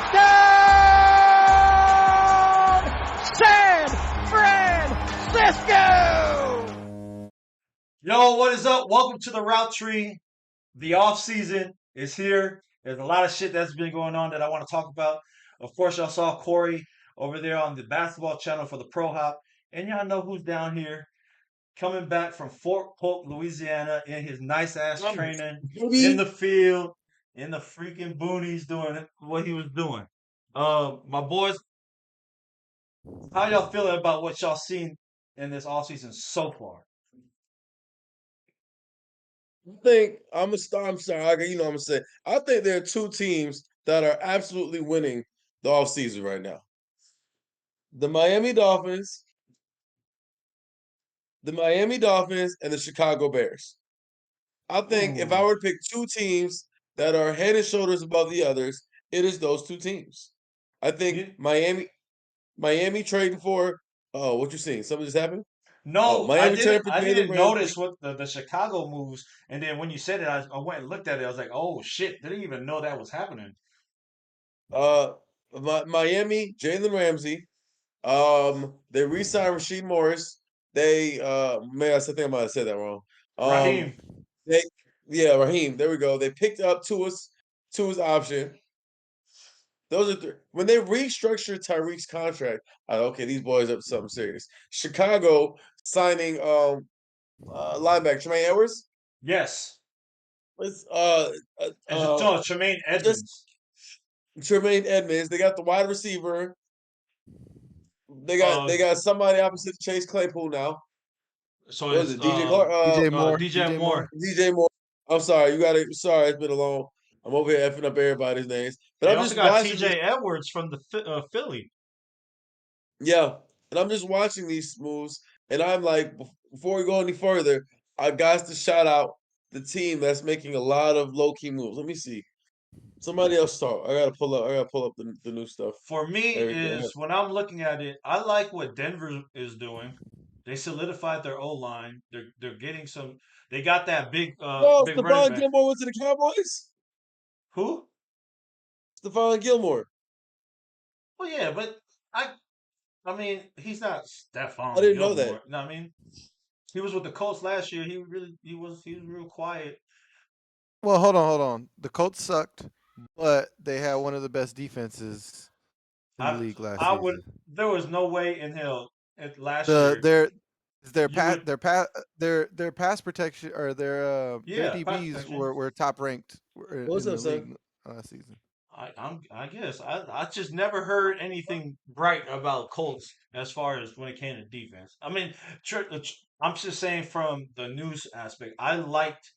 Touchdown! San Francisco! Yo, what is up? Welcome to the Route Tree. The off season is here. There's a lot of shit that's been going on that I want to talk about. Of course, y'all saw Corey over there on the basketball channel for the Pro Hop, and y'all know who's down here coming back from Fort Polk, Louisiana, in his nice ass training in the field, in the freaking boonies, doing what he was doing. My boys, how y'all feeling about what y'all seen in this off season so far? I think I'm gonna start. I'm sorry. I'm gonna say. I think there are two teams that are absolutely winning the offseason right now. The Miami Dolphins, and the Chicago Bears. I think if I Ooh. were to pick two teams that are head and shoulders above the others, it is those two teams. I think You, Miami trading for. Oh, what you seeing? Something just happened. Oh, No, I Miami didn't. trading for I Jalen didn't Ramsey. notice what the Chicago moves, and then when you said it, I went and looked at it. I was like, "Oh shit!" Didn't even know that was happening. Uh, Miami Jalen Ramsey. They re-signed Rasheed Morris. They man, I think I might have said that wrong. Um, Raheem, they yeah, Raheem. There we go. They picked up Tua's option. Those are when they restructured Tyreek's contract. Okay, these boys up to something serious. Chicago signing linebacker Tremaine Edwards. yes, Let's and no, Tremaine just Edmonds. Tremaine Edmonds. They got the wide receiver. They Uh, got somebody opposite Chase Claypool now. so What is it's it? DJ Clark. DJ Moore. DJ Moore. I'm sorry. You got it. Sorry, it's been a long. I'm over here effing up everybody's names, but They I'm also just got watching these. TJ Edwards from the Philly. Yeah, and I'm just watching these moves, and I'm like, before we go any further, I got to shout out the team that's making a lot of low key moves. Let me see. Somebody else start. I gotta pull up. The new stuff. For me, Everything. is when I'm looking at it, I like what Denver is doing. They solidified their O line. They're getting some. They got that No, big running Stephon back. Gilmore went to the Cowboys. Who? Stephon Gilmore. Well, yeah, but I I mean, he's not I Stephon didn't know that. Gilmore. You know what I mean? He was with the Colts last year. He was real quiet. Well, hold on. The Colts sucked, but they had one of the best defenses in the I league last I would season. there was no way in hell last The year their you would their pass protection or their yeah, pass DBs protection. were top ranked What's in up, the son? league last season. I guess I just never heard anything bright about Colts as far as when it came to defense. I mean, I'm just saying from the news aspect. I liked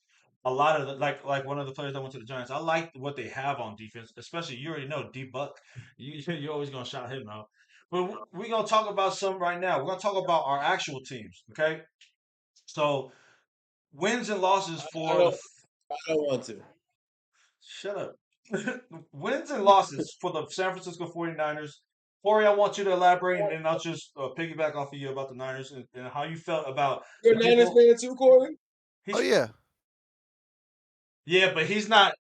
a lot of the like one of the players that went to the Giants. I liked what they have on defense, especially you already know D Buck. You're always gonna shout him out. But we're gonna talk about some right now. We're gonna talk about our actual teams. Okay, so wins and losses I for the don't. I don't want to. Shut up. Wins and losses for the San Francisco 49ers. Corey, I want you to elaborate, and then I'll just piggyback off of you about the Niners and how you felt about You're the a Niners people. fan too, Corey? Oh He's yeah, yeah, but he's not.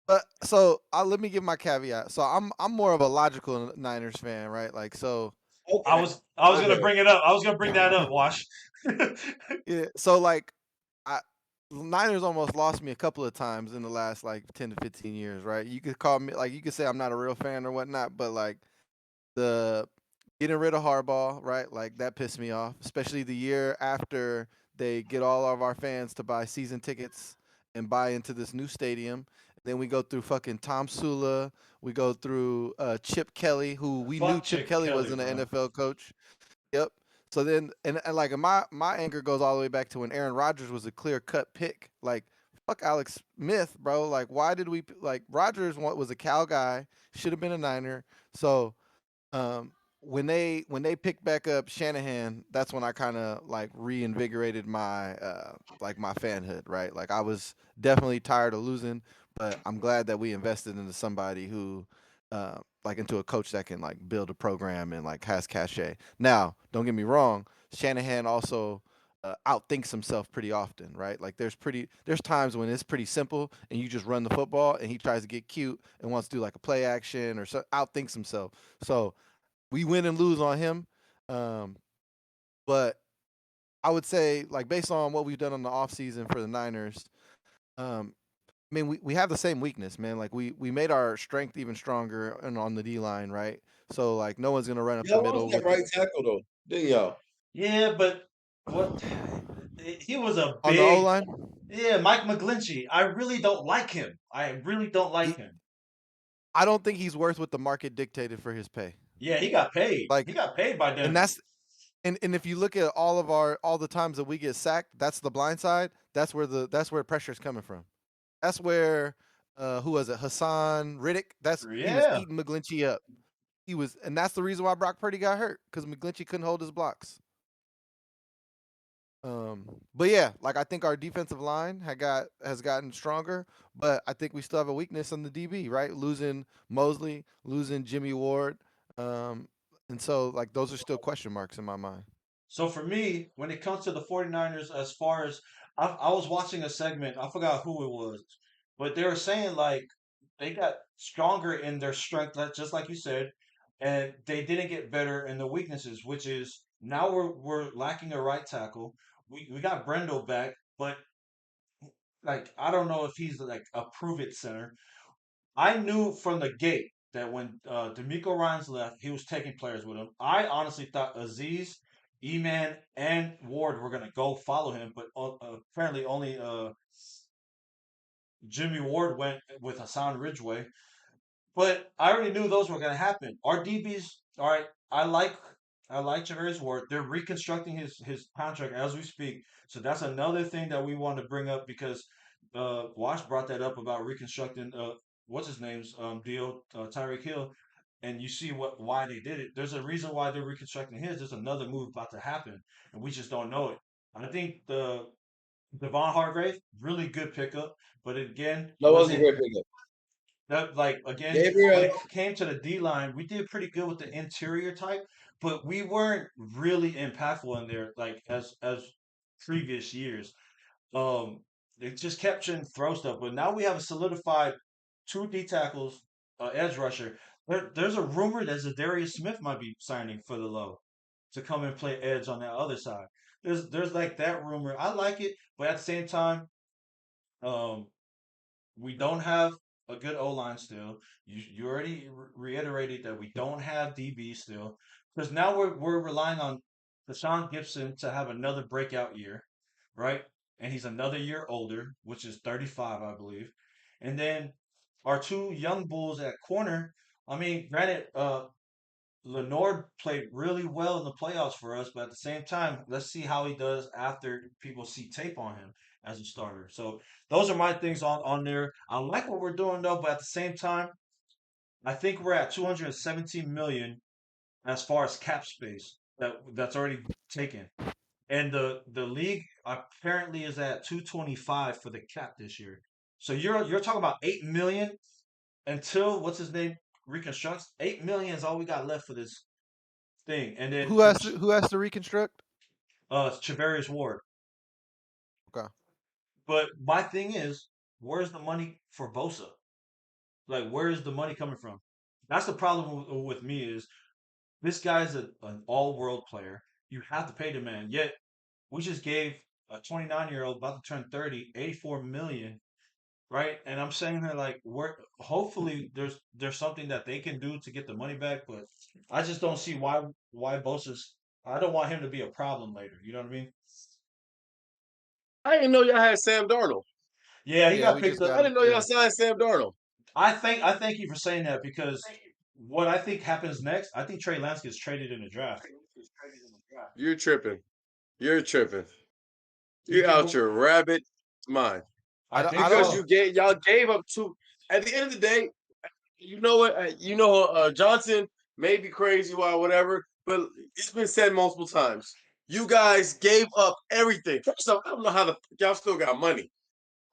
but so let me give my caveat. So I'm more of a logical Niners fan, right? Like so. Okay. I was gonna Okay. bring it up. I was gonna bring that up. Wash. Yeah. So like, I Niners almost lost me a couple of times in the last like 10 to 15 years, right? You could call me like you could say I'm not a real fan or whatnot, but like the getting rid of Harbaugh, right? Like that pissed me off, especially the year after they get all of our fans to buy season tickets and buy into this new stadium. Then we go through fucking Tom Sula. We go through Chip Kelly, who we knew Fuck Chip Chick Kelly Kelly, wasn't an bro. NFL coach. Yep. So then, and like my anger goes all the way back to when Aaron Rodgers was a clear cut pick. Like fuck Alex Smith, bro. Like why did we like Rodgers? Was a Cal guy, should have been a Niner. So um, when they picked back up Shanahan, that's when I kind of like reinvigorated my like my fanhood, right? Like I was definitely tired of losing, but I'm glad that we invested into somebody who like into a coach that can like build a program and like has cachet. Now, don't get me wrong, Shanahan also outthinks himself pretty often, right? Like there's times when it's pretty simple and you just run the football and he tries to get cute and wants to do like a play action or so outthinks himself. So we win and lose on him. But I would say like based on what we've done on the offseason for the Niners, um, I mean we have the same weakness, man. Like we made our strength even stronger and on the D line, right? So like no one's gonna run up the Y'all lost middle that with right tackle though, didn't y'all? Yeah, but what he was a on the O big line. yeah, Mike McGlinchey. I really don't like him. I really don't like He, him. I don't think he's worth what the market dictated for his pay. Yeah, he got paid. He Like, got paid by and Denver. that's and if you look at all the times that we get sacked, that's the blind side. That's where pressure's coming from. That's where who was it? Hassan Riddick. He was Yeah. eating McGlinchey up. And that's the reason why Brock Purdy got hurt because McGlinchey couldn't hold his blocks. But yeah, like I think our defensive line has gotten stronger, but I think we still have a weakness on the DB, right? Losing Mosley, losing Jimmy Ward, and so like those are still question marks in my mind. So for me, when it comes to the 49ers, as far as I was watching a segment, I forgot who it was, but they were saying like they got stronger in their strength, just like you said, and they didn't get better in the weaknesses, which is now we're lacking a right tackle. We got Brendo back, but like I don't know if he's like a prove it center. I knew from the gate that when D'Amico Ryans left, he was taking players with him. I honestly thought Aziz, Eman, and Ward were gonna go follow him, but apparently only Jimmy Ward went with Hassan Ridgeway. But I already knew those were gonna happen. Our DBs, all right. I like Javarius Ward. They're reconstructing his contract as we speak. So that's another thing that we want to bring up because Wash brought that up about reconstructing what's his name's deal, Tyreek Hill, and you see why they did it. There's a reason why they're reconstructing his. There's another move about to happen, and we just don't know it. I think the Devon Hargrave, really good pickup, but again, That was a wasn't great pickup. that like again when Gabriel, it came to the D line, we did pretty good with the interior type, but we weren't really impactful in there like as previous years. Um, they just kept trying to throw stuff, but now we have a solidified two D tackles, edge rusher. There's a rumor that Zadarius Smith might be signing for the low to come and play edge on that other side. There's like that rumor. I like it, but at the same time, um, we don't have a good O line still. You already reiterated that we don't have DB still because now we're relying on Deshaun Gibson to have another breakout year, right? And he's another year older, which is 35, I believe. And then our two young bulls at corner. I mean, granted, Lenord played really well in the playoffs for us, but at the same time, let's see how he does after people see tape on him as a starter. So those are my things on there. I like what we're doing though, but at the same time, I think we're at 217 million as far as cap space that's already taken. And the league apparently is at 225 for the cap this year. So you're talking about 8 million until what's his name reconstructs. 8 million is all we got left for this thing. And then for Who has to reconstruct? Chavarius Ward. Okay. But my thing is, where's the money for Bosa? Like, where is the money coming from? That's the problem with me is this guy's an all-world player. You have to pay the man. Yet we just gave a 29-year-old about to turn 30, 84 million, right? And I'm saying that like we're hopefully there's something that they can do to get the money back, but I just don't see why Bosa's I don't want him to be a problem later. You know what I mean? I didn't know y'all had Sam Darnold. Yeah, he Yeah, got we picked just up. I got him. didn't know y'all signed Sam Darnold. I thank you for saying that because what I think happens next, I think Trey Lance gets traded in the draft. You're tripping. You're tripping. You You're think out your rabbit mind I think I because don't. so. y'all gave up two. At the end of the day, you know what? Johnson may be crazy or whatever, but it's been said multiple times. You guys gave up everything. First off, I don't know how the y'all still got money.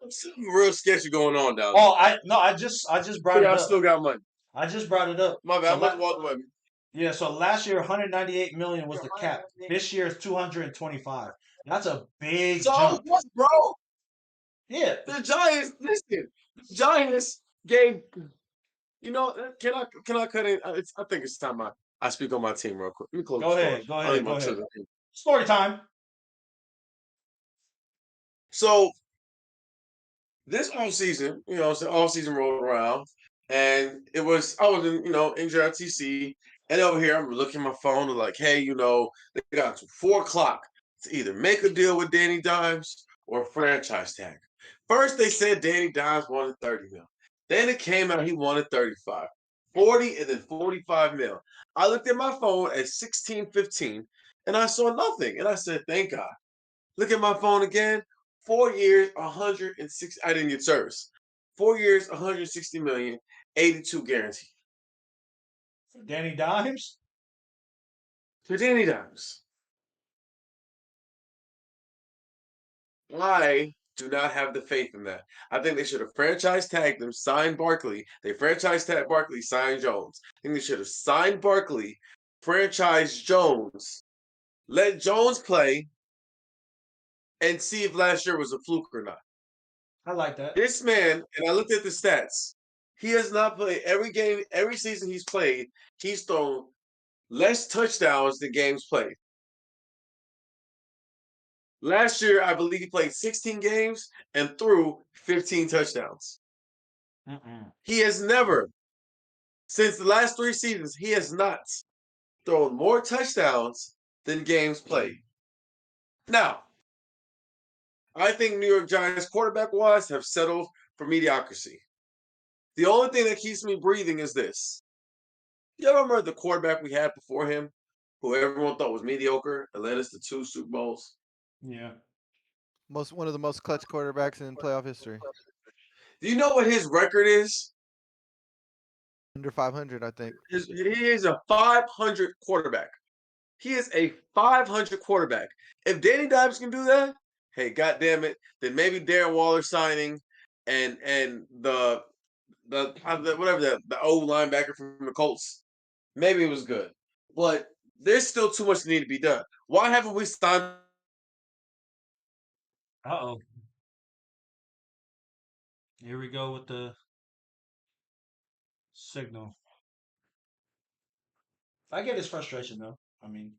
Something real sketchy going on down Oh, I no, I just there. brought it Y'all up. still got money. I just brought it up. My bad. So I must walk away. yeah, so last year 198 million was the cap. This year is 225. That's a big So jump. what, bro? Yeah. The Giants, listen. The Giants gave. You know, can I cut in? I think it's time I speak on my team real quick. Let me close Go the store. ahead. Go I need ahead. my Go ahead. sugar. Story time. So this off season, off season rolled around, and I was in in JRTC, and over here I'm looking at my phone and like, hey, they got to 4 o'clock to either make a deal with Danny Dimes or a franchise tag. First they said Danny Dimes wanted 30 mil. Then it came out he wanted 35, 40, and then 45 mil. I looked at my phone at 16:15 and I saw nothing. And I said, thank God. Look at my phone again. 4 years, 160. I didn't get service. 4 years, 160 million, 82 guaranteed. Danny Dimes. To Danny Dimes. I do not have the faith in that. I think they should have franchise tagged them, signed Barkley. They franchise tagged Barkley, signed Jones. I think they should have signed Barkley, franchise Jones, let Jones play, and see if last year was a fluke or not. I like that. This man, and I looked at the stats, he has not played every game, every season he's played, he's thrown less touchdowns than games played. Last year, I believe he played 16 games and threw 15 touchdowns. He has never, since the last 3 seasons, he has not thrown more touchdowns than games played. Now, I think New York Giants quarterback-wise have settled for mediocrity. The only thing that keeps me breathing is this. You ever remember the quarterback we had before him, who everyone thought was mediocre and led us to 2 Super Bowls? Yeah. One of the most clutch quarterbacks in playoff history. Do you know what his record is? Under 500, I think. He is a 500 quarterback. He is a 500 quarterback. If Danny Dimes can do that, hey, goddamn it, then maybe Darren Waller signing and the whatever the old linebacker from the Colts, maybe it was good. But there's still too much that need to be done. Why haven't we signed? Uh-oh. Here we go with the signal. I get his frustration though. I mean,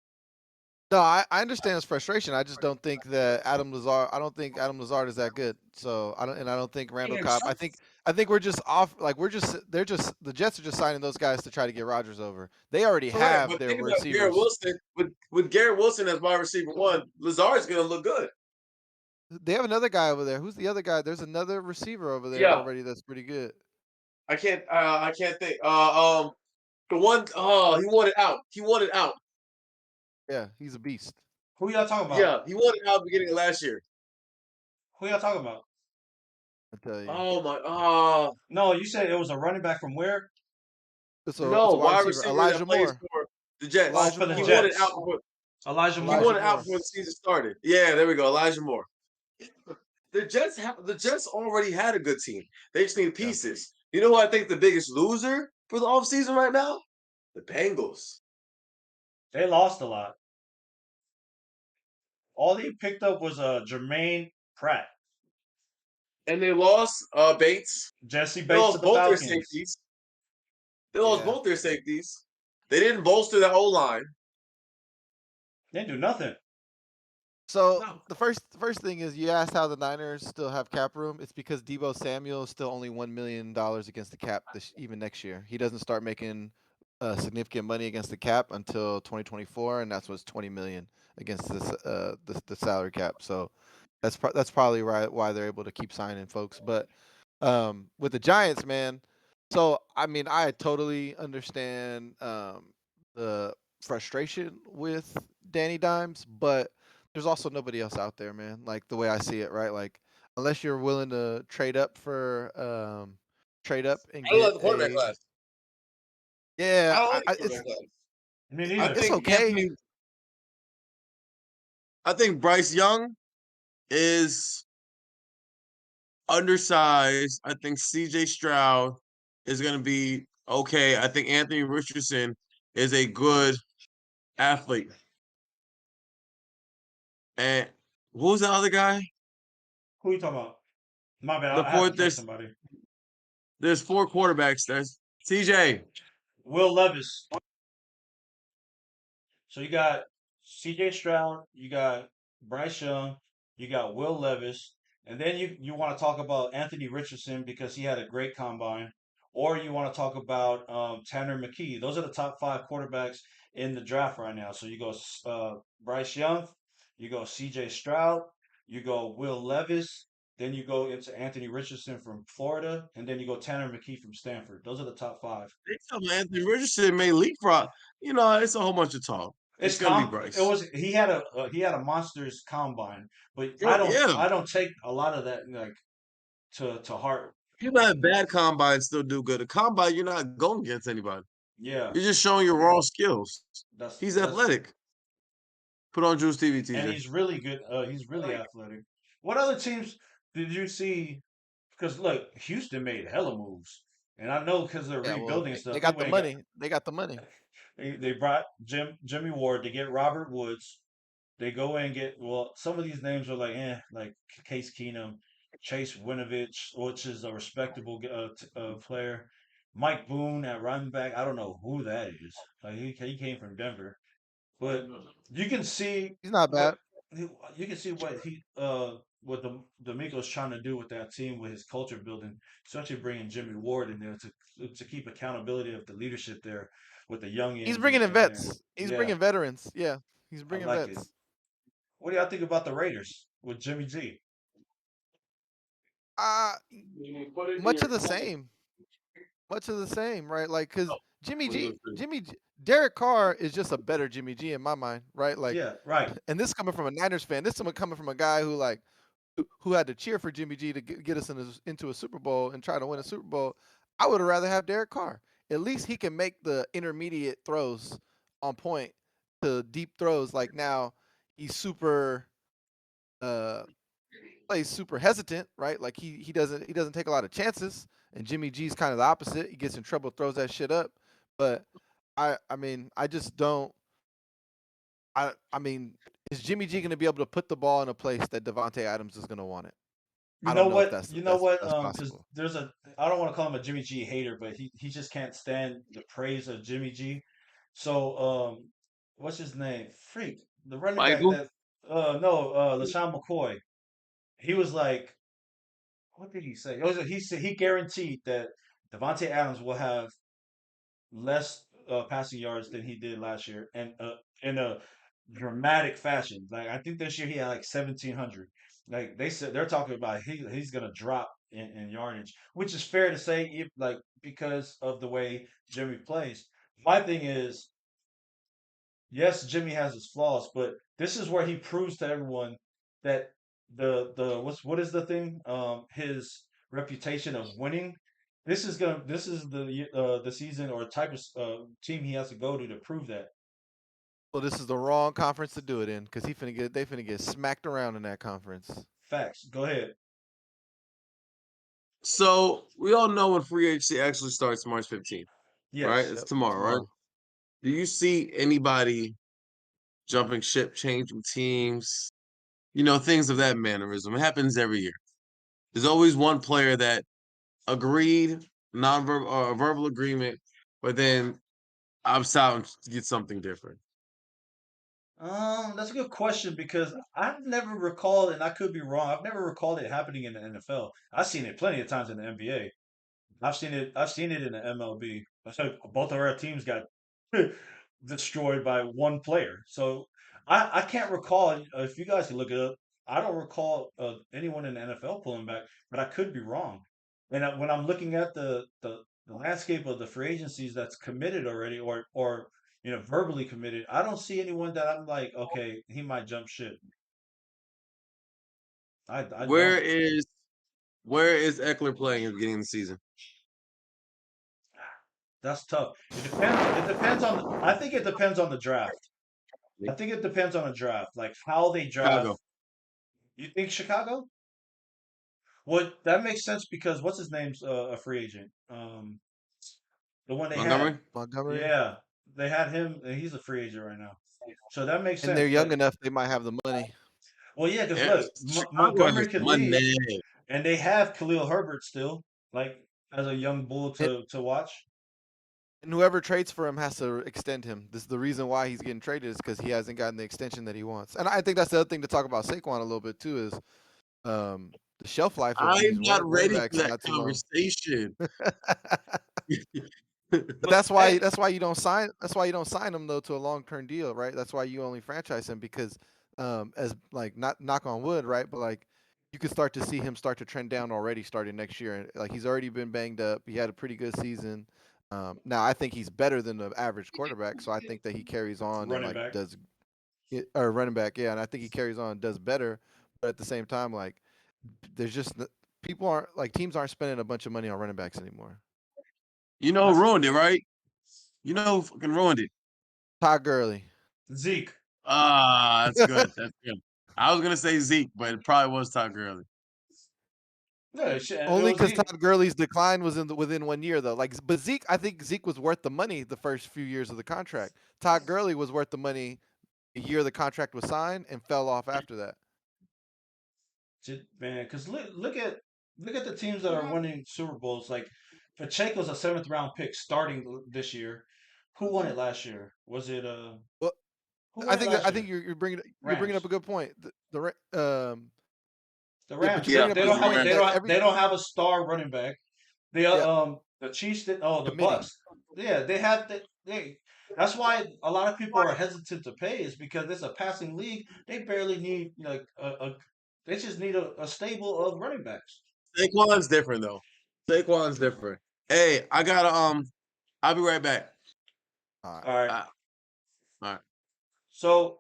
No, I understand his frustration. I just don't think that Adam Lazard. I don't think Adam Lazard is that good. So I don't think Randall Cobb. I think we're just off. Like the Jets are just signing those guys to try to get Rodgers over. They already Correct, have but their think about receivers. Garrett Wilson. With Garrett Wilson as wide receiver 1, Lazard's going to look good. They have another guy over there. Who's the other guy? There's another receiver over there already that's pretty good. I can't think. The one. Oh, he wanted out. He wanted out. Yeah, he's a beast. who y'all talking about? Yeah, he wanted out beginning of last year. Who y'all talking about? I tell you. Oh my. No, you said it was a running back from where? It's No, a wide wide receiver. receiver Elijah that plays Moore. for the Jets. Elijah for the He Moore. wanted Jets. out before Elijah he Moore. wanted Moore. out before the season started. Yeah, there we go. Elijah Moore. The Jets already had a good team. They just need pieces. You know who I think the biggest loser for the offseason right now? The Bengals. They lost a lot. All they picked up was Jermaine Pratt. And they lost Bates. Jesse They Bates to lost the both their Falcons. safeties. They lost Yeah. both their safeties. They didn't bolster the O-line. They didn't do nothing. So No. the first thing is you asked how the Niners still have cap room. It's because Debo Samuel is still only $1 million against the cap even next year. He doesn't start making significant money against the cap until 2024, and that's what's 20 million against this the salary cap. So that's probably why they're able to keep signing folks. But with the Giants, man. So I mean, I totally understand the frustration with Danny Dimes, but there's also nobody else out there, man. Like the way I see it, right? Like unless you're willing to trade up and I don't get like the quarterback class. yeah, I don't like the quarterback class. Me I neither. it's think okay. I think Bryce Young is undersized. I think CJ Stroud is going to be okay. I think Anthony Richardson is a good athlete. And Who's the other guy? Who you talking about? My bad. The I have to fourth. text somebody. There's 4 quarterbacks. There's TJ. Will Levis. So you got C.J. Stroud, you got Bryce Young, you got Will Levis, and then you want to talk about Anthony Richardson because he had a great combine, or you want to talk about Tanner McKee. Those are the top 5 quarterbacks in the draft right now. So you go Bryce Young, you go C.J. Stroud, you go Will Levis, then you go into Anthony Richardson from Florida, and then you go Tanner McKee from Stanford. Those are the top 5. They tell me Anthony Richardson may leapfrog. It's a whole bunch of talk. It's gonna be It Bryce. was he had a monsters combine, but Yeah, I don't take a lot of that like to heart. people that have bad combine still do good. A combine, you're not going against anybody. Yeah, You're just showing your raw skills. He's that's athletic. Put on Juice TV, and TJ. he's really good. He's really athletic. What other teams did you see? Because look, Houston made hella moves, and I know because they're Yeah, well, rebuilding and they stuff. They got the went and got money. They got the money. they brought Jimmy Ward to get Robert Woods. They go in and get some of these names are like Case Keenum, Chase Winovich, which is a respectable player. Mike Boone at running back. I don't know who that is. Like he came from Denver, but you can see He's not what bad. you can see what the D'Amico's trying to do with that team with his culture building, especially bringing Jimmy Ward in there to keep accountability of the leadership there with the He's youngins bringing in in there. vets. He's Yeah, bringing veterans. Yeah, he's I bringing like it. vets. What do y'all think about the Raiders with Jimmy G? Uh much of the same. Much of the same, right? Like, cause Derek Carr is just a better Jimmy G in my mind, right? Like, Yeah, right. and this coming from a Niners fan, this one coming from a guy who like who had to cheer for Jimmy G to get us into a Super Bowl and try to win a Super Bowl. I would have rather have Derek Carr. At least he can make the intermediate throws on point to deep throws. Like now, he's super uh plays super hesitant, right? Like he doesn't take a lot of chances. And Jimmy G's kind of the opposite. He gets in trouble, throws that shit up. But I mean I just don't. I mean, is Jimmy G going to be able to put the ball in a place that Devontae Adams is going to want it? You I know don't know if what? that's You know what? that's Because possible. there's I don't want to call him a Jimmy G hater, but he just can't stand the praise of Jimmy G. So what's his name? Freak, the running back Michael. that no LaShawn McCoy. He was like, what did he say? He said he guaranteed that Devontae Adams will have less passing yards than he did last year, and in a dramatic fashion. Like I think this year he had like 1,700. Like they said, they're talking about he's gonna drop in yardage, which is fair to say, if like because of the way Jimmy plays. My thing is, yes, Jimmy has his flaws, but this is where he proves to everyone that the what is the thing? His reputation of winning. This is the season or type of team he has to go to prove that. Well, this is the wrong conference to do it in because they finna get smacked around in that conference. Facts. Go ahead. So we all know when free agency actually starts March 15th, right? Yes. It's Yep, tomorrow, right? tomorrow. Do you see anybody jumping ship, changing teams? Things of that mannerism. It happens every year. There's always one player that agreed, non-verbal or a verbal agreement, but then opts out and gets something different. That's a good question because I've never recalled, and I could be wrong. I've never recalled it happening in the NFL. I've seen it plenty of times in the NBA. I've seen it. I've seen it in the MLB. Both of our teams got destroyed by one player. So I can't recall. If you guys can look it up, I don't recall anyone in the NFL pulling back, but I could be wrong. And when I'm looking at the landscape of the free agencies that's committed already, or verbally committed, I don't see anyone that I'm like, okay, he might jump ship. I Where don't. is where is Eckler playing at the beginning of the season? That's tough. It depends. It depends on. I think it depends on the draft. I think it depends on the draft, like how they draft. Chicago. You think Chicago? Well, that makes sense because what's his name's a free agent. The one they had. Montgomery? Montgomery. Yeah, they had him. And he's a free agent right now. So that makes And they're sense. young enough; they might have the money. Well, yeah, because Yeah, look, Chicago are Montgomery just could leave, money. and they have Khalil Herbert still, like as a young bull And, to watch. and whoever trades for him has to extend him. This is the reason why he's getting traded is because he hasn't gotten the extension that he wants. And I think that's the other thing to talk about Saquon a little bit too is the shelf life of these I'm not running ready backs for is that not too long. conversation. But But hey, that's why you don't sign him though to a long term deal, right? That's why you only franchise him because as like not knock on wood, right? But like you could start to see him start to trend down already starting next year. And like he's already been banged up. He had a pretty good season. Now I think he's better than the average quarterback, so I think that he carries on and running like back. does it, or running back, yeah, and I think he carries on and does better. But at the same time, like there's just people aren't like teams aren't spending a bunch of money on running backs anymore. You know who That's ruined it, right? You know who fucking ruined it. Todd Gurley. Zeke. Ah, that's good. That's good. I was gonna say Zeke, but it probably was Todd Gurley. Yeah, shit, it Only was because he. Todd Gurley's decline was within 1 year though. Like, but Zeke, I think Zeke was worth the money the first few years of the contract. Todd Gurley was worth the money the year the contract was signed and fell off after that. Man, because look at the teams that are winning Super Bowls. Like Pacheco's a seventh round pick starting this year. Who won it last year? Was it Well, who won it last I think year? you're bringing up Rams. a good point. The Yeah, but Rams. you're Yeah, bringing They up they a it don't good was the have a point Rams. they that don't have, every they don't have a star running back. They yeah the Chiefs did the committee. Bucks. Yeah, they have they. That's why a lot of people are hesitant to pay is because it's a passing league. They barely need like they just need a stable of running backs. Saquon's different though. Saquon's different. Hey, I gotta I'll be right back. All right. All right. Uh, all right. So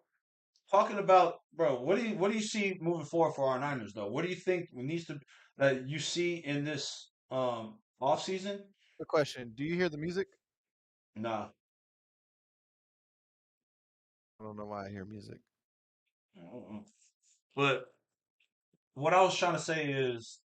talking about bro, what do you see moving forward for our Niners though? What do you think needs to that you see in this off season? Good question. Do you hear the music? Nah. I don't know why I hear music. Uh-uh. But what I was trying to say is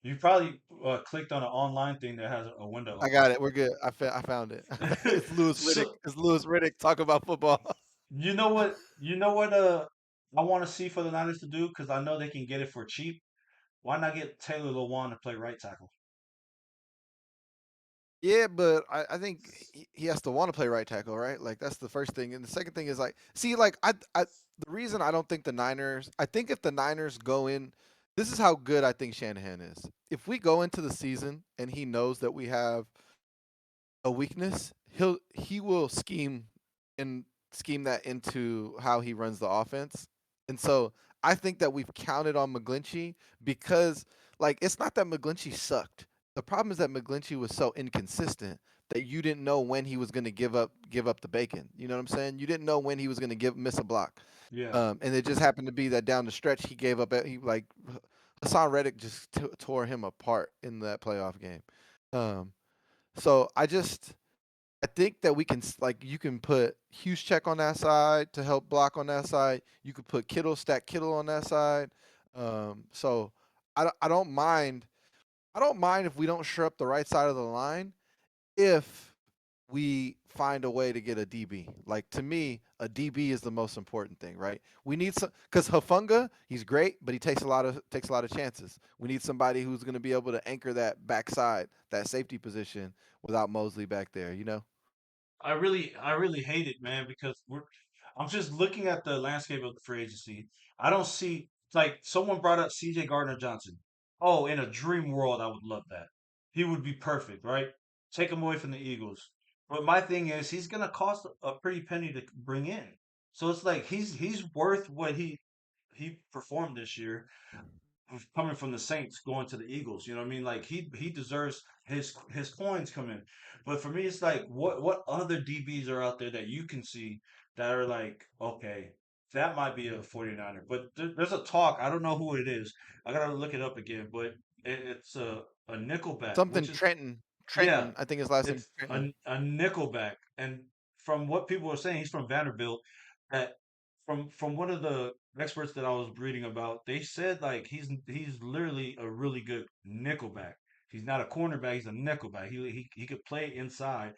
you probably clicked on an online thing that has a window I open. got it. We're good. I found it. It's Lewis Riddick. So It's Lewis Riddick talking about football. you know what I want to see for the Niners to do because I know they can get it for cheap. Why not get Taylor Lewan to play right tackle? Yeah, but I think he has to want to play right tackle, right? Like that's the first thing, and the second thing is like, see, like the reason I don't think the Niners, I think if the Niners go in, this is how good I think Shanahan is. If we go into the season and he knows that we have a weakness, he will and scheme that into how he runs the offense. And so I think that we've counted on McGlinchey because like it's not that McGlinchey sucked. The problem is that McGlinchey was so inconsistent that you didn't know when he was going to give up the bacon. You know what I'm saying? You didn't know when he was going to give miss a block. Yeah, And it just happened to be that down the stretch he gave up. He like Hassan Reddick just tore him apart in that playoff game. Um, so I think that we can like you can put huge check on that side to help block on that side. You could put stack Kittle on that side. So I don't mind. I don't mind if we don't shore up the right side of the line if we find a way to get a DB. Like to me, a DB is the most important thing, right? We need some because Hafunga, he's great, but he takes a lot of chances. We need somebody who's going to be able to anchor that backside, that safety position without Mosley back there. You know. I really hate it, man, because I'm just looking at the landscape of the free agency. I don't see like someone brought up C.J. Gardner Johnson. Oh, in a dream world, I would love that. He would be perfect, right? Take him away from the Eagles. But my thing is, he's gonna cost a pretty penny to bring in. So it's like he's worth what he performed this year coming from the Saints going to the Eagles. You know what I mean? Like he deserves his coins come in. But for me, it's like what other DBs are out there that you can see that are like okay, that might be a 49er. But there's a talk. I don't know who it is. I gotta look it up again. But it's a nickelback, Something which is Trenton. yeah, Trenton, I think his last name is it's Trenton. a nickelback, and from what people are saying, he's from Vanderbilt. That from one of the experts that I was reading about, they said like he's literally a really good nickelback. He's not a cornerback; he's a nickelback. He could play inside,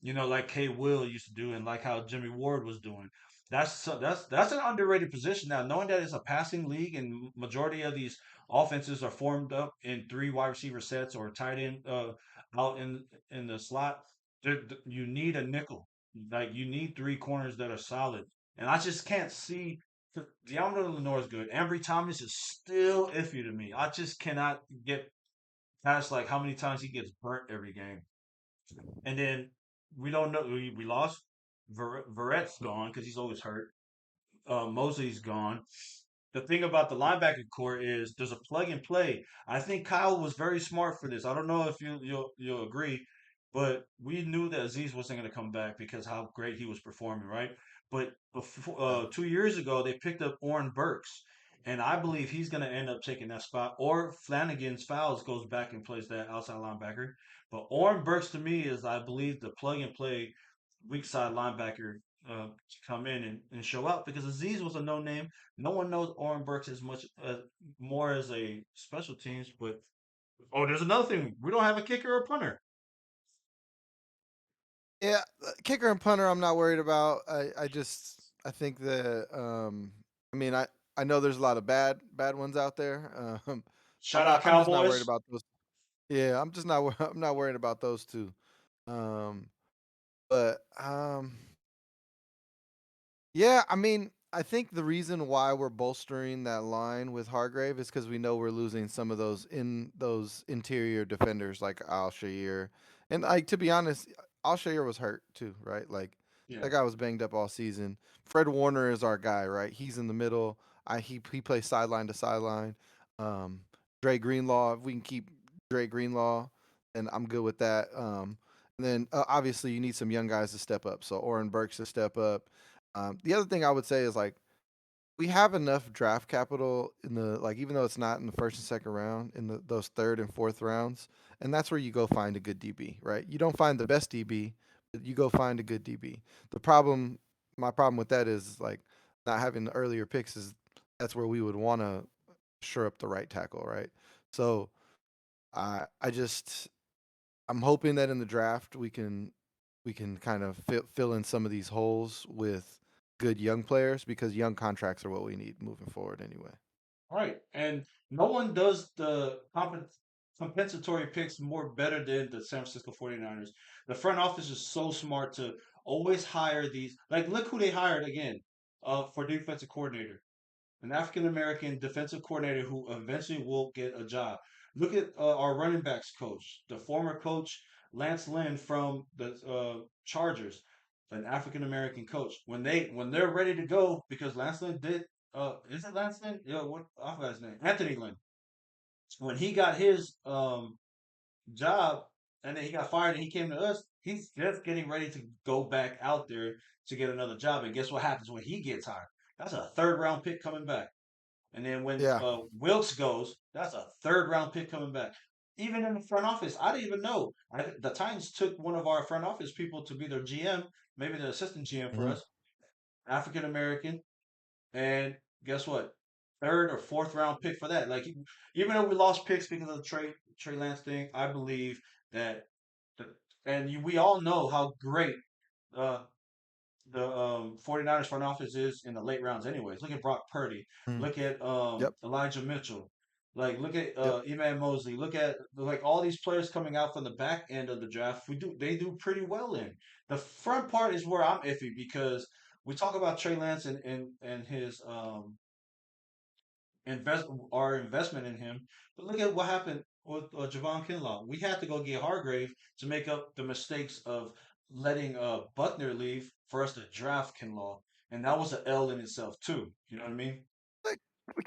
like K. Will used to do, and like how Jimmy Ward was doing. That's an underrated position now. Knowing that it's a passing league and majority of these offenses are formed up in three wide receiver sets or tight end out in the slot. You need a nickel. Like you need three corners that are solid. And I just can't see. Deommodore Lenoir is good. Ambry Thomas is still iffy to me. I just cannot get past like how many times he gets burnt every game. And then we don't know. We lost. Verrett's gone because he's always hurt. Mosley's gone. The thing about the linebacker core is there's a plug and play. I think Kyle was very smart for this. I don't know if you'll agree, but we knew that Aziz wasn't going to come back because how great he was performing, right? But before, Yeah. 2 years ago, they picked up Oren Burks, and I believe he's going to end up taking that spot. Or Flanagan's Fowles goes back and plays that outside linebacker. But Oren Burks to me is, I believe, the plug and play weak side linebacker to come in and show out because Aziz was a no name. No one knows Oren Burks as much more as a special teams. But there's another thing: we don't have a kicker or punter. Yeah, kicker and punter, I'm not worried about. I think that I mean I know there's a lot of bad ones out there. Shout out I'm just not worried Cowboys. about those. Yeah, I'm just not I'm not worried about those two. Um, but yeah, I mean, I think the reason why we're bolstering that line with Hargrave is because we know we're losing some of those interior defenders like Al Shair. And like to be honest, Al Shair was hurt too, right? Like Yeah, that guy was banged up all season. Fred Warner is our guy, right? He's in the middle. He plays sideline to sideline. Um, Dre Greenlaw, if we can keep Dre Greenlaw, then I'm good with that. And then obviously you need some young guys to step up. So Oren Burks to step up. The other thing I would say is like we have enough draft capital in the like even though it's not in the first and second round in those third and fourth rounds, and that's where you go find a good DB, right? You don't find the best DB, but you go find a good DB. The problem, my problem with that is like not having the earlier picks is that's where we would want to shore up the right tackle, right? So I just I'm hoping that in the draft we can kind of fill in some of these holes with good young players because young contracts are what we need moving forward anyway. right. And no one does the compensatory picks more better than the San Francisco 49ers. The front office is so smart to always hire these. Like, look who they hired again for defensive coordinator. An African American defensive coordinator who eventually will get a job. Look at our running backs coach, the former coach Lance Lynn from the Chargers, an African American coach. When they're ready to go, because Lance Lynn did is it Lance Lynn? Yeah, what I forgot his name. Anthony Lynn. When he got his job and then he got fired and he came to us, he's just getting ready to go back out there to get another job. And guess what happens when he gets hired? That's a third round pick coming back. And then when Yeah. Wilkes goes, that's a third round pick coming back. Even in the front office, I didn't even know. The Titans took one of our front office people to be their GM, maybe the assistant GM for Hmm. us, African American. And guess what? Third or fourth round pick for that. Like even though we lost picks because of the Trey Lance thing, I believe that, the, and we all know how great uh, the 49ers front office is in the late rounds anyways. Look at Brock Purdy. Mm. Look at Yep. Elijah Mitchell. Like look at Yep. Eman Mosley. Look at like all these players coming out from the back end of the draft. They do pretty well in. The front part is where I'm iffy because we talk about Trey Lance and his invest our investment in him. But look at what happened with Javon Kinlaw. We had to go get Hargrave to make up the mistakes of letting Buckner leave for us to draft Kinlaw, and that was an L in itself too. You know what I mean? Like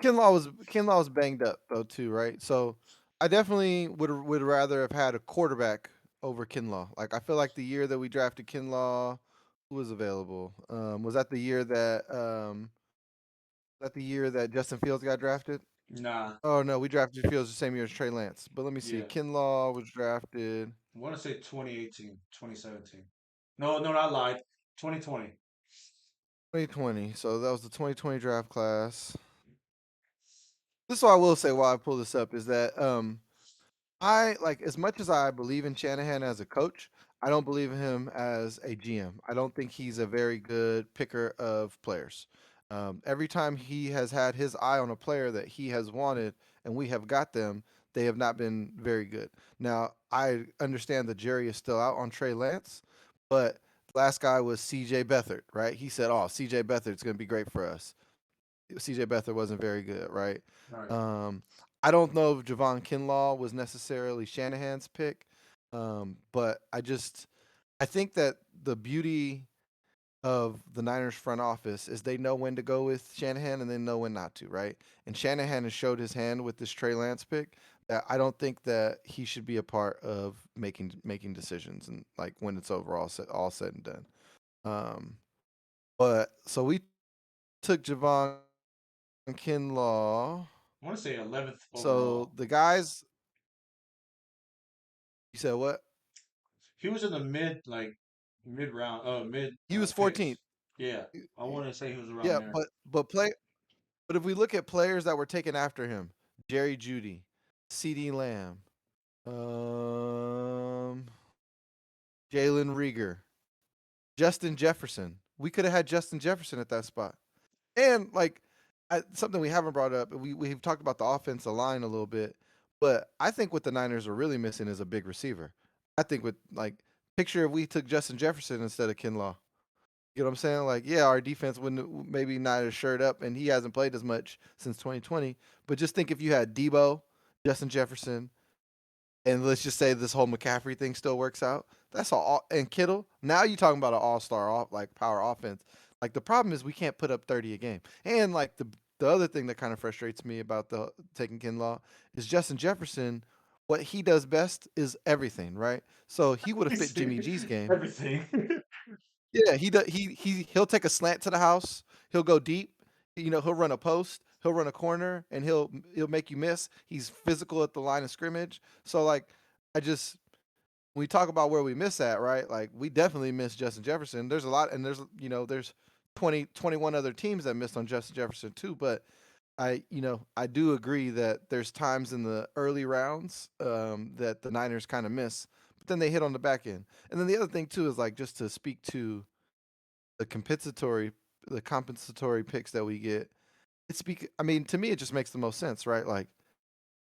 Kinlaw was banged up though too, right? So I definitely would rather have had a quarterback over Kinlaw. Like I feel like the year that we drafted Kinlaw, who was available? Was that the year that Justin Fields got drafted? Nah, Oh no, we drafted Fields the same year as Trey Lance. But let me see. yeah. Kinlaw was drafted I want to say 2018, 2017. No, no, I lied. 2020. 2020. So that was the 2020 draft class. This is what I will say while I pull this up is that I like as much as I believe in Shanahan as a coach, I don't believe in him as a GM. I don't think he's a very good picker of players. Every time he has had his eye on a player that he has wanted and we have got them, they have not been very good. Now, I understand the jury is still out on Trey Lance, but the last guy was CJ Beathard, right? He said, "Oh, CJ Beathard's going to be great for us." CJ Beathard wasn't very good, right? Right. Um, I don't know if Javon Kinlaw was necessarily Shanahan's pick, but I think that the beauty of the Niners front office is they know when to go with Shanahan and they know when not to, right? And Shanahan has showed his hand with this Trey Lance pick that I don't think that he should be a part of making decisions and like when it's all said and done. Um, but so we took Javon Kinlaw. I want to say 11th So overall. the guys, you said what? He was in the mid round, mid He was 14th. picks. Yeah, I want to say he was around Yeah, there. but if we look at players that were taken after him, Jerry Judy, C.D. Lamb, um, Jalen Rieger, Justin Jefferson. We could have had Justin Jefferson at that spot. And like something we haven't brought up, we've talked about the offensive line a little bit, but I think what the Niners are really missing is a big receiver. I think with like picture if we took Justin Jefferson instead of Kinlaw. You know what I'm saying? Like, yeah, our defense wouldn't maybe not have shirt up, and he hasn't played as much since 2020. But just think if you had Debo, Justin Jefferson, and let's just say this whole McCaffrey thing still works out. That's all. And Kittle. Now you're talking about an all-star, like power offense. Like the problem is we can't put up 30 a game. And like the other thing that kind of frustrates me about the taking Kinlaw is Justin Jefferson. What he does best is everything, right? So he would have fit Jimmy G's game. Everything. Yeah, he'll take a slant to the house. He'll go deep. He'll run a post. He'll run a corner, and he'll make you miss. He's physical at the line of scrimmage. So like, I just when we talk about where we miss at, right? Like we definitely miss Justin Jefferson. There's a lot, and there's 21 other teams that missed on Justin Jefferson too. But I do agree that there's times in the early rounds that the Niners kind of miss, but then they hit on the back end. And then the other thing too is like just to speak to the compensatory picks that we get. I mean, to me, it just makes the most sense, right? Like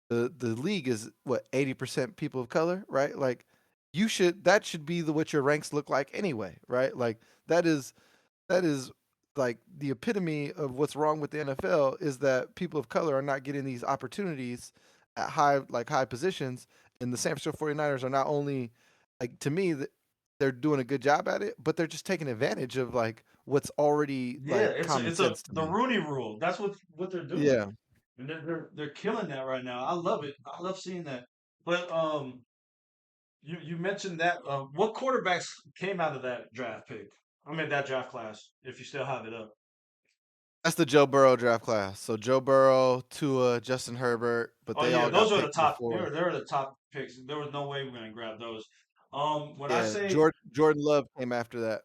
the league is what 80% people of color, right? Like that should be what your ranks look like anyway, right? Like that is that is like the epitome of what's wrong with the NFL is that people of color are not getting these opportunities at high positions, and the San Francisco 49ers are not only like to me they're doing a good job at it, but they're just taking advantage of like what's already Yeah, like common it's a sense to the me. Rooney Rule. That's what they're doing, Yeah. and they're killing that right now. I love it. I love seeing that. But you mentioned that. What quarterbacks came out of that draft pick? I mean that draft class. If you still have it up. That's the Joe Burrow draft class. So Joe Burrow, Tua, Justin Herbert, but Oh they yeah, all those got are the picked top. before. They were the top picks. There was no way we're gonna grab those. When I Yeah, say Jordan Love came after that.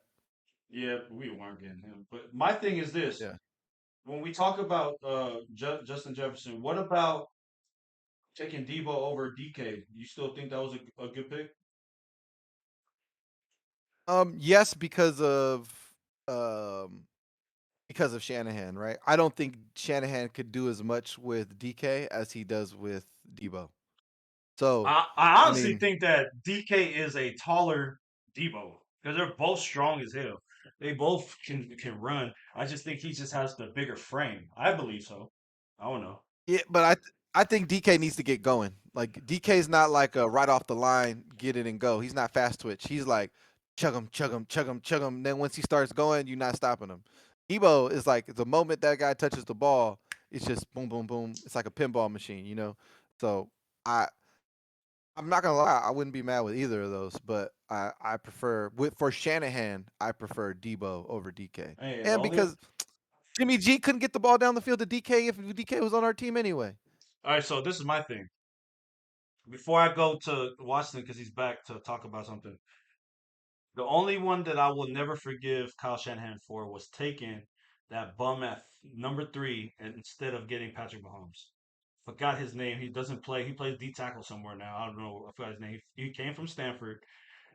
yeah, we weren't getting him. But my thing is this: Yeah. when we talk about Justin Jefferson, what about taking Debo over DK? You still think that was a good pick? Yes, um because of Shanahan, right? I don't think Shanahan could do as much with DK as he does with Debo. So, I I honestly mean, think that DK is a taller Debo because they're both strong as hell. They both can run. I just think he just has the bigger frame. I believe so. I don't know. yeah, but I think DK needs to get going. Like DK's not like a right off the line, get it and go. He's not fast twitch. He's like chug him, chug him, chug him, chug him. Then once he starts going, you're not stopping him. Debo is like the moment that guy touches the ball, it's just boom, boom, boom. It's like a pinball machine. So I I'm not gonna lie, I wouldn't be mad with either of those, but I prefer for Shanahan, I prefer Debo over DK, Hey, the and only because Jimmy G couldn't get the ball down the field to DK if DK was on our team anyway. all right. So this is my thing. Before I go to Washington because he's back to talk about something. The only one that I will never forgive Kyle Shanahan for was taking that bum at number 3 instead of getting Patrick Mahomes. Forgot his name. He doesn't play. He plays D tackle somewhere now. I don't know. I forgot his name. He came from Stanford.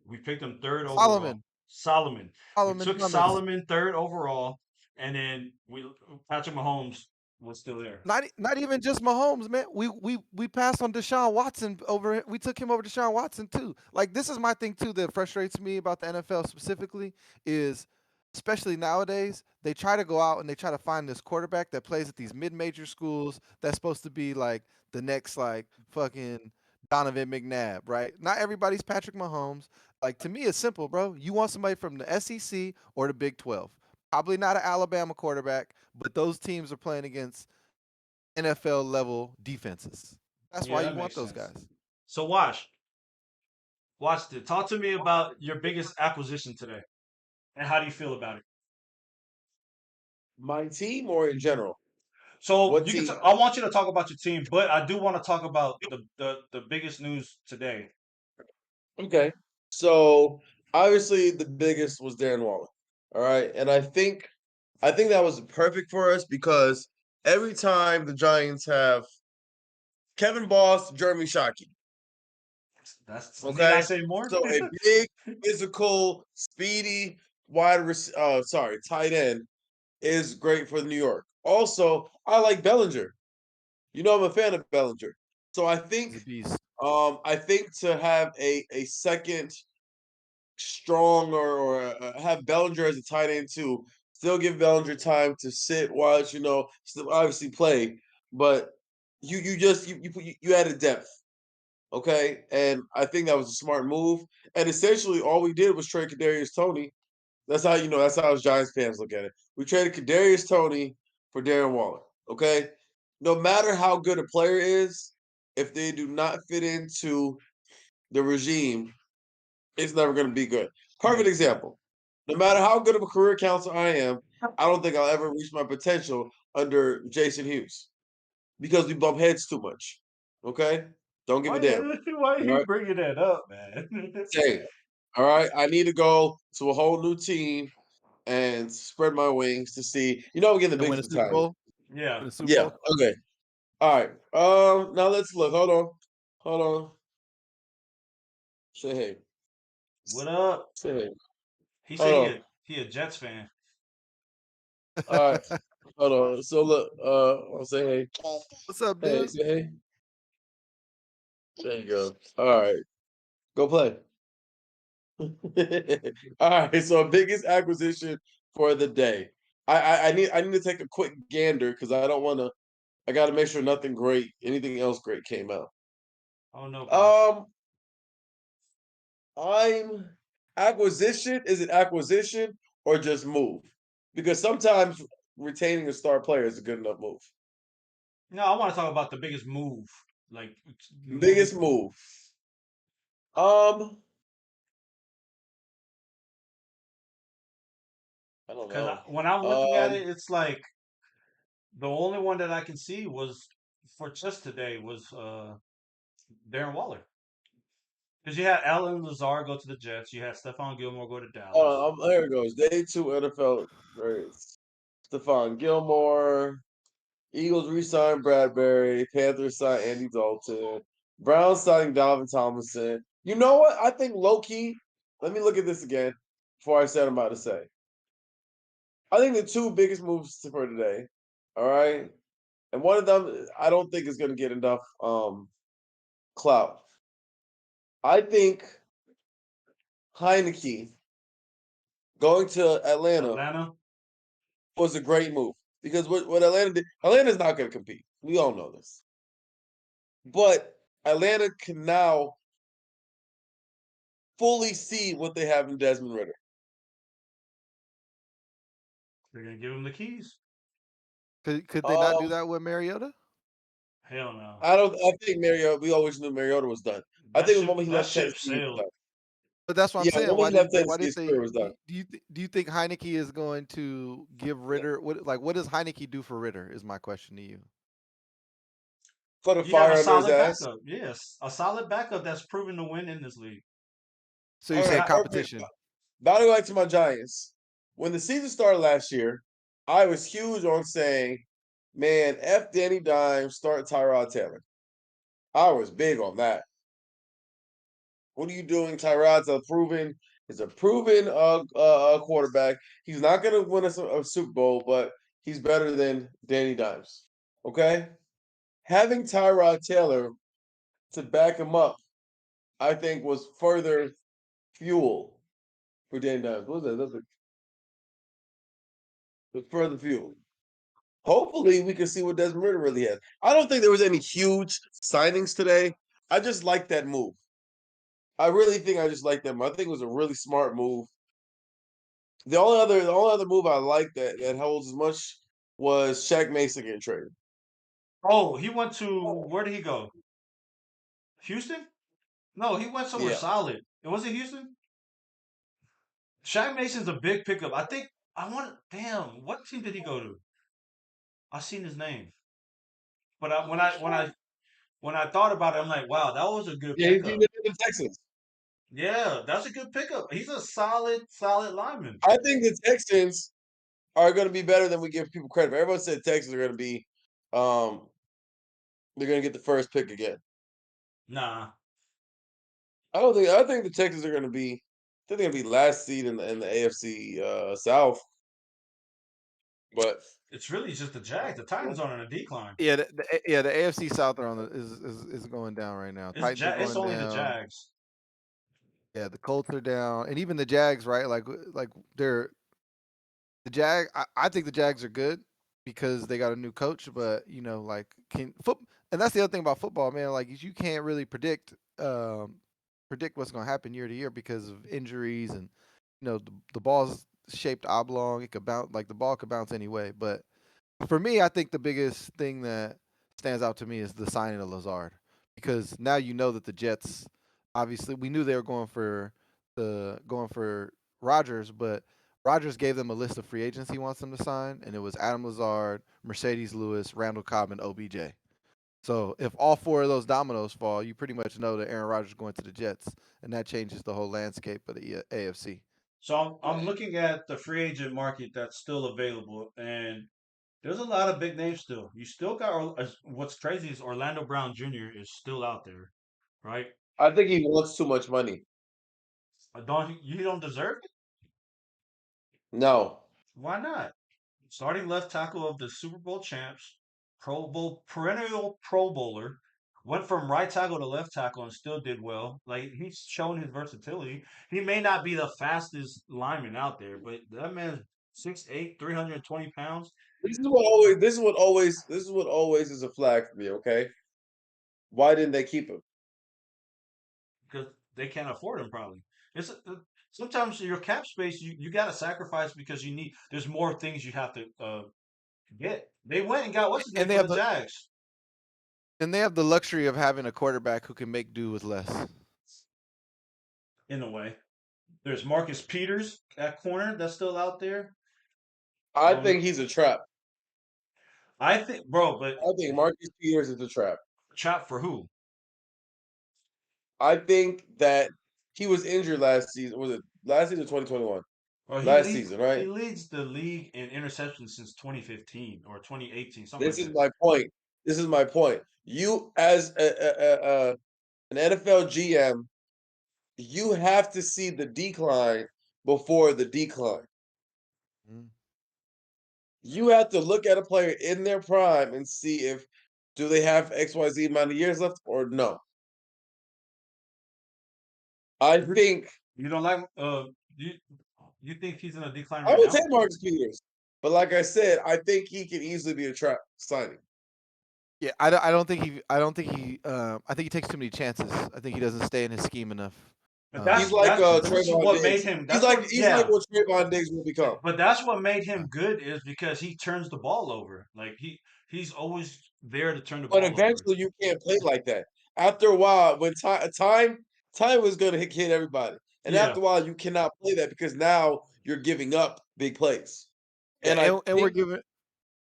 We picked him third overall. Solomon. Solomon. We Solomon took Thomas. Solomon third overall, and then Patrick Mahomes was still there. Not even just Mahomes, man. We passed on Deshaun Watson over. We took him over Deshaun Watson too. Like this is my thing too that frustrates me about the NFL specifically is, especially nowadays, they try to go out and they try to find this quarterback that plays at these mid-major schools that's supposed to be like the next like fucking Donovan McNabb, right? Not everybody's Patrick Mahomes. Like to me, it's simple, bro. You want somebody from the SEC or the Big 12. Probably not an Alabama quarterback, but those teams are playing against NFL level defenses. That's Yeah, why that you want makes those sense. guys. So watch it. Talk to me about your biggest acquisition today, and how do you feel about it? My team or in general? So What team? I want you to talk about your team, but I do want to talk about the biggest news today. Okay. So obviously the biggest was Darren Waller. All right. And I think that was perfect for us because every time the Giants have Kevin Boss, Jeremy Shockey. Need I Okay. say more? So a big, physical, speedy tight end is great for New York. Also, I like Bellinger. You know, I'm a fan of Bellinger. So He's a beast. I think to have a second strong or have Bellinger as a tight end too, still give Bellinger time to sit, watch, still obviously play, but you added depth, okay, and I think that was a smart move. And essentially, all we did was trade Kadarius Toney. That's how us Giants fans look at it. We traded Kadarius Toney for Darren Waller. Okay, no matter how good a player is, if they do not fit into the regime, it's never going to be good. Perfect example. No matter how good of a career counselor I am, I don't think I'll ever reach my potential under Jason Hughes because we bump heads too much. Okay, don't give a damn. Why are All you right, bringing that up, man? hey, all right. I need to go to a whole new team and spread my wings to see. I'm getting the And win a biggest Super battalion. Bowl. Yeah. Win a Super Yeah. Bowl. Okay. All right. Now let's look. Hold on. Hold on. Say hey. What up? Say hey. He said Hold on. he a Jets fan. All right. Hold on. So look. I'll say hey. What's up, Hey. dude? Say hey. There you go. All right. Go play. All right. So biggest acquisition for the day. I need to take a quick gander because I don't want to. I got to make sure anything else great came out. Oh no, bro. Um, I'm acquisition. Is it acquisition or just move? Because sometimes retaining a star player is a good enough move. No, I want to talk about the biggest move, like moving. Biggest move. Um, I don't Because know. when I'm looking at Um, it, it's like the only one that I can see was for just today was Darren Waller. Because you had Alan Lazar go to the Jets, you had Stephon Gilmore go to Dallas. there it goes. Day two NFL grades. Stephon Gilmore. Eagles re-signed Bradbury. Panthers signed Andy Dalton. Browns signing Dalvin Tomlinson. You know what? I think low key. Let me look at this again before I say what I'm about to say. I think the two biggest moves for today. All right, and one of them I don't think is going to get enough clout. I think Heineke going to Atlanta Atlanta, was a great move because what Atlanta did, Atlanta's not going to compete. We all know this, but Atlanta can now fully see what they have in Desmond Ritter. they're gonna give him the keys. Could they not do Um, that with Mariota? Hell no. I don't. I think Mariota. We always knew Mariota was done. I think the moment he That left ship Tennessee, he was sailed. done. But that's what I'm Yeah, the saying. moment Why he left didn't they? Why Tennessee, didn't his they? career was done. Do you think Heineke is going to give Ritter what does Heineke do for Ritter? Is my question to you. Put a You have a fire under his solid ass. backup. Yes, a solid backup that's proven to win in this league. So you're All And right, saying I, perfect. competition? About to go back to my Giants. When the season started last year, I was huge on saying, "Man, F Danny Dimes, start Tyrod Taylor." I was big on that. What are you doing? Tyrod's a proven quarterback. He's not going to win a Super Bowl, but he's better than Danny Dimes. Okay, having Tyrod Taylor to back him up, I think, was further fuel for Danny Dimes. What was that? That's further fuel. Hopefully, we can see what Desmond Ridder really has. I don't think there was any huge signings today. I just like that move. I really think I just like them. I think it was a really smart move. The only other move I like that holds as much was Shaq Mason getting traded. Oh, he went to where did he go? Houston? No, he went somewhere Yeah. solid. It wasn't Houston. Shaq Mason's a big pickup. I think I want. Damn, what team did he go to? I seen his name, but when I thought about it, I'm like, wow, that was a good Yeah, he's in pickup. the Texans. Yeah, that's a good pickup. He's a solid lineman. I think the Texans are going to be better than we give people credit for. Everyone said Texans are going to be, they're going to get the first pick again. Nah, I don't think. I think the Texans are going to be. I think they're going to be last seed in the AFC South. But it's really just the Jags. The Titans are on a decline. Yeah, the AFC South are on is going down right now. Titans are It's going only the down. Jags. Yeah, the Colts are down, and even the Jags, right? Like they're the I think the Jags are good because they got a new coach, but like and that's the other thing about football, man. Like you can't really predict what's going to happen year to year because of injuries and the ball's shaped oblong. It could bounce like the ball could bounce anyway. But for me, I think the biggest thing that stands out to me is the signing of Lazard because now you know that the Jets obviously we knew they were going for Rodgers, but Rodgers gave them a list of free agents he wants them to sign, and it was Adam Lazard, Mercedes Lewis, Randall Cobb, and OBJ. So if all four of those dominoes fall, you pretty much know that Aaron Rodgers is going to the Jets, and that changes the whole landscape of the AFC. So I'm looking at the free agent market that's still available, and there's a lot of big names still. You still got what's crazy is Orlando Brown Jr. is still out there, right? I think he wants too much money. Don't you don't deserve it? No, Why not? Starting left tackle of the Super Bowl champs, Pro Bowl perennial Pro Bowler, went from right tackle to left tackle and still did well. Like he's shown his versatility. He may not be the fastest lineman out there, but that man's 6'8", 320 pounds. this is what always is a flag for me. Okay, why didn't they keep him? Because they can't afford him probably. It's sometimes your cap space you got to sacrifice because there's more things you have to get. They went and got what's his name And they for have the Jags. they have the luxury of having a quarterback who can make do with less. In a way. There's Marcus Peters at corner that's still out there. I think he's a trap. I think, bro, but I think Marcus Peters is a trap. trap for who? I think that he was injured last season. Was it last season, 2021? Well, Last season, he right? leads the league in interceptions since 2015 or 2018, something This like is that. my point. This is my point. You, as an NFL GM, you have to see the decline before the decline. Mm. You have to look at a player in their prime and see if do they have XYZ amount of years left or no. I think You don't like you you think he's in a decline I right would now? take Marcus Peters, but like I said, I think he can easily be a trap signing. Yeah, I don't think I think he takes too many chances. I think he doesn't stay in his scheme enough. But He's like this is Trayvon what made Diggs. him. He's That's like what he's like yeah. what Trayvon Diggs will become. But that's what made him good is because he turns the ball over. Like he's always there to turn the But ball over. eventually, you can't play like that. After a while, when time is going to hit everybody, and Yeah. after a while, you cannot play that because now you're giving up big plays. Yeah, And I and we're think giving go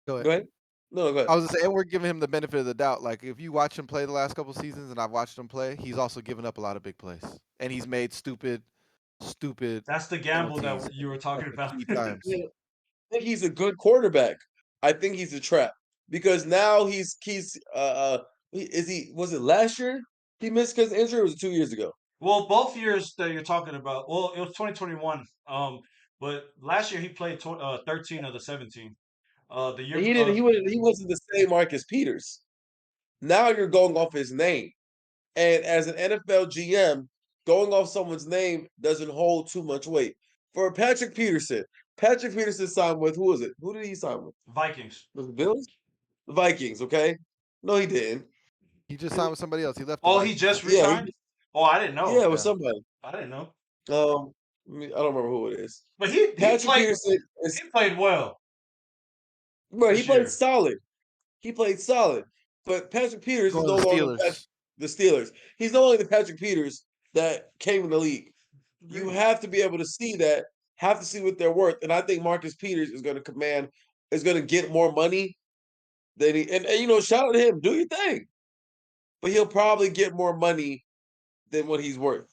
go ahead. ahead. No, go ahead. I was gonna say, and we're giving him the benefit of the doubt. Like if you watch him play the last couple seasons, and I've watched him play, he's also given up a lot of big plays, and he's made stupid That's the gamble penalties that you were a talking couple about. key times. I think he's a good quarterback. I think he's a trap because now he's is he was it last year he missed because injury or was it 2 years ago? Well, both years that you're talking about, well, it was 2021. But last year he played 13 of the 17. The year, He didn't. He wasn't the same Marcus Peters. Now you're going off his name, and as an NFL GM, going off someone's name doesn't hold too much weight. For Patrick Peterson, Patrick Peterson signed with who was it? Who did he sign with? Vikings. Was it Bills? The Vikings. Okay. No, he didn't. He just signed with somebody else. He left the Oh, he Vikings. just Yeah, resigned. Oh, I didn't know. yeah, with Yeah. somebody. I didn't know. I don't remember who it is. But he Patrick played Peterson is, he played well bro. He this played year. solid. He played solid. But Patrick Peters is Going no to the longer Steelers. the Steelers. He's no longer the Patrick Peters that came in the league. You Agreed. have to be able to see that, have to see what they're worth. And I think Marcus Peters is going to get more money than and shout out to him, do your thing. But he'll probably get more money than what he's worth.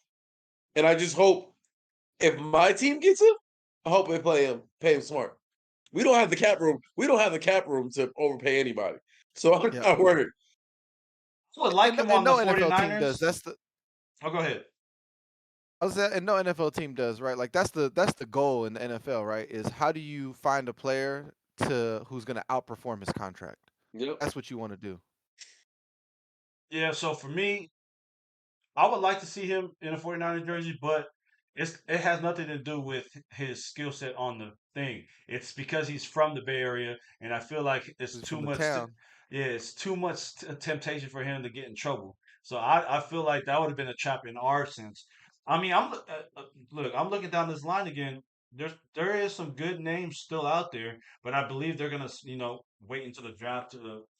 And I just hope if my team gets him, I hope they pay him smart. We don't have the cap room. We don't have the cap room to overpay anybody. So I'm Yeah. not worried. I would like him on the no NFL team 49ers. does. That's the. Oh, go ahead. I was saying, and no NFL team does, right? Like that's the goal in the NFL, right? Is how do you find a player who's going to outperform his contract? Yep. That's what you want to do. Yeah, so for me, I would like to see him in a 49er jersey, but it has nothing to do with his skill set on the thing. It's because he's from the Bay Area, and I feel like it's He's too from the much. town. Yeah, it's too much temptation for him to get in trouble. So I feel like that would have been a trap in our sense. I mean, look, I'm looking down this line again. There is some good names still out there, but I believe they're gonna wait until the draft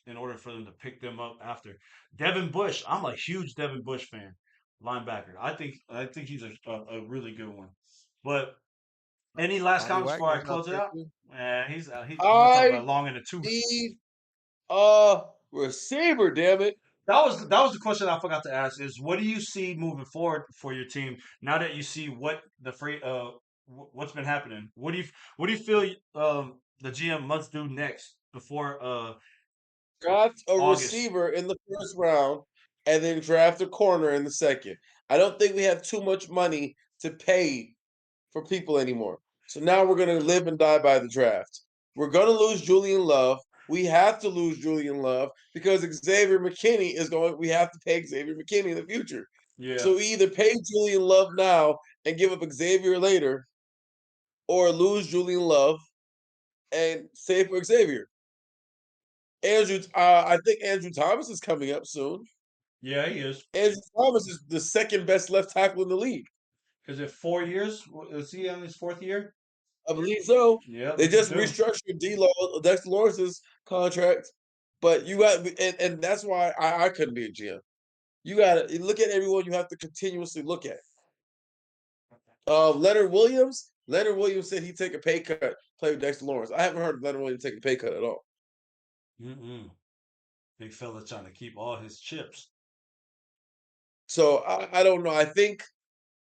in order for them to pick them up after. Devin Bush, I'm a huge Devin Bush fan, linebacker. I think he's a really good one. But any last Bobby comments before I Wagner's out close it there out? too. You want to talk I about long in the tooth? need a receiver, damn it. That was the question I forgot to ask. Is what do you see moving forward for your team now that you see what what's been happening? What do you feel the GM must do next before Draft a August? receiver in the first round and then draft a corner in the second. I don't think we have too much money to pay for people anymore. So now we're going to live and die by the draft. We're going to lose Julian Love. We have to lose Julian Love because Xavier McKinney is going. We have to pay Xavier McKinney in the future. Yeah, So we either pay Julian Love now and give up Xavier later, or lose Julian Love and save for Xavier. I think Andrew Thomas is coming up soon. yeah, he is. Andrew Thomas is the second best left tackle in the league. Is it 4 years? Is he on his fourth year? I believe so. Yeah, They look at just them. restructured Dexter Lawrence's contract, but you got and that's why I couldn't be a GM. You got to look at everyone. You have to continuously look at. Leonard Williams. Leonard Williams said he'd take a pay cut, play with Dexter Lawrence. I haven't heard of Leonard Williams take a pay cut at all. Mm-mm. Big fella trying to keep all his chips. So I don't know. I think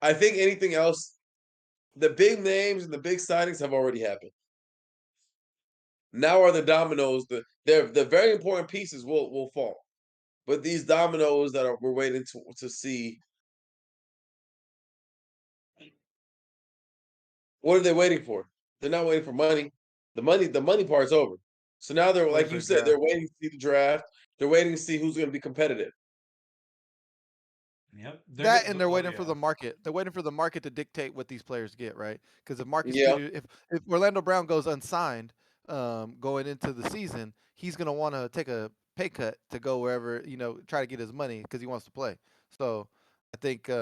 anything else, the big names and the big signings have already happened. Now are the dominoes. The very important pieces will fall, but these dominoes that we're waiting to see. What are they waiting for? They're not waiting for money. The money part's over. So now they're Waiting like for you the said, draft. they're waiting to see the draft. They're waiting to see who's going to be competitive. Yep. That and they're Oh waiting for yeah. the market. They're waiting for the market to dictate what these players get, right? Because if Marcus Yeah, Peters, if Orlando Brown goes unsigned, going into the season, he's gonna want to take a pay cut to go wherever try to get his money because he wants to play. So I think that's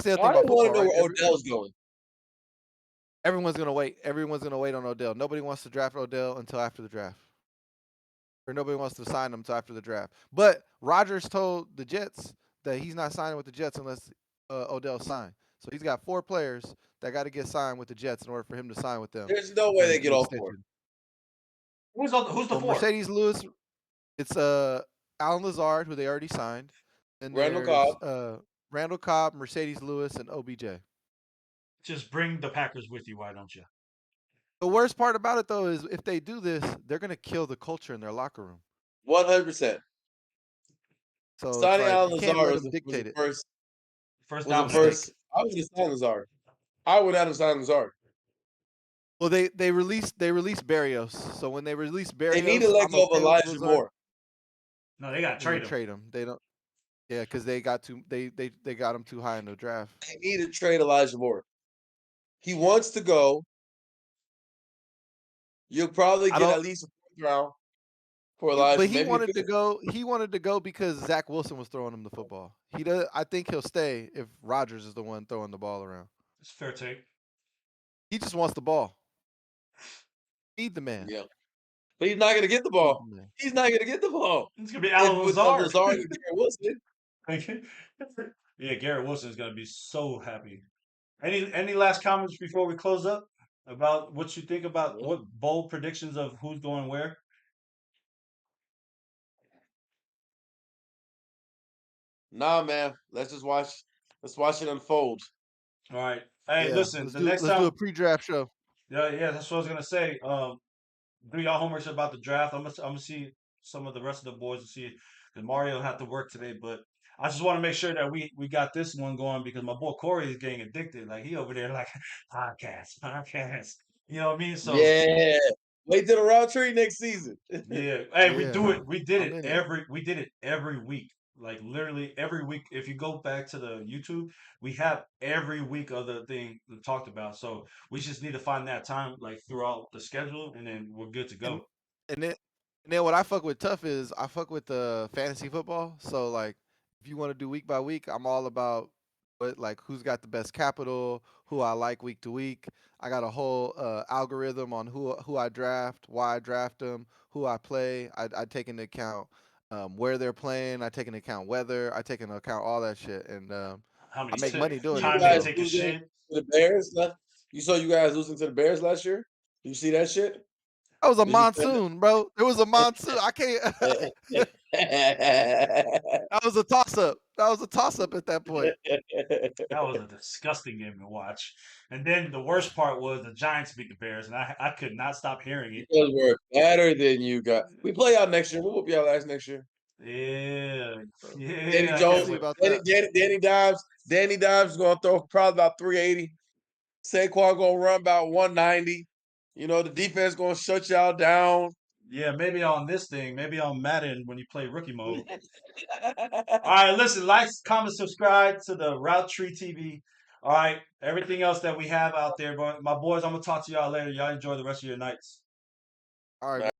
the other thing I about don't want football, to know right? where Odell's going. Everyone's gonna wait. Everyone's gonna wait on Odell. Nobody wants to draft Odell until after the draft, or nobody wants to sign him until after the draft. But Rodgers told the Jets that he's not signing with the Jets unless Odell signed. So he's got 4 players that got to get signed with the Jets in order for him to sign with them There's no way and they get get an all four. extension. Who's the Well, four? Mercedes Lewis, it's Alan Lazard, who they already signed. And Randall there's Cobb. Randall Cobb, Mercedes Lewis, and OBJ. Just bring the Packers with you, why don't you? The worst part about it, though, is if they do this, they're going to kill the culture in their locker room. 100%. So it's Signing like Alan you can't Lazard let was them the dictate it. first. First Was down the mistake. first. I would have signed Lazard. I would have signed Lazard. Well, they released Barrios. So when they released They need Barrios, to let I'm go of okay with Elijah Lazard. Moore. No, they got to They trade him. trade him. They don't. Yeah, because they got too. They got him too high in the draft. They need to trade Elijah Moore. He wants to go. You'll probably I get don't. at least a fourth round for Elijah. But he Maybe a wanted to fifth. go. He wanted to go because Zach Wilson was throwing him the football. He does. I think he'll stay if Rodgers is the one throwing the ball around. It's a fair take. He just wants the ball. Feed the man. Yeah, but he's not going to get the Feed ball. the man. He's not going to get the ball. It's gonna be Alan With Lazard. Lazard and Garrett Wilson. Yeah, Garrett Wilson is gonna be so happy. Any last comments before we close up about what you think about Yeah. what bold predictions of who's going where? Nah, man. Let's just watch. Let's watch it unfold. All right. Hey, Yeah, listen. let's The do next let's do time, a pre-draft show. yeah, that's what I was gonna say. Do y'all homework about the draft. I'm gonna see some of the rest of the boys to see because Mario had to work today, but I just want to make sure that we got this one going because my boy Corey is getting addicted. Like he over there like podcast. You know what I mean? So Yeah. Wait till the round tree next season. yeah. Hey, we Yeah, do it. We did I'm it in it. we did it every week. Like literally every week. If you go back to the YouTube, we have every week of the thing talked about. So we just need to find that time like throughout the schedule and then we're good to And go. and then what I fuck with tough is I fuck with the fantasy football. So like if you want to do week by week, I'm all about what like who's got the best capital, who I like week to week. I got a whole algorithm on who I draft, why I draft them, who I play. I take into account where they're playing. I take into account weather. I take into account all that shit, and How I many make money doing You it. times they guys So take a losing shit? to the Bears? You saw you guys losing to the Bears last year? You see that shit? that was a Did you catch monsoon, bro. It was a monsoon. I can't. it? That was a toss up. That was a toss up at that point. That was a disgusting game to watch. And then the worst part was the Giants beat the Bears, and I could not stop hearing it. Because we're better than you guys. We play out next year. We'll whoop y'all ass next year. Yeah, Danny yeah, I We'll can't Jones, see wait. about that. Danny Dimes is gonna throw probably about 380. Saquon gonna run about 190. You know, the defense gonna shut y'all down. Yeah, maybe on this thing, maybe on Madden when you play rookie mode. All right, listen, like, comment, subscribe to the Route Tree TV. All right, everything else that we have out there, my boys, I'm gonna talk to y'all later. Y'all enjoy the rest of your nights. All right.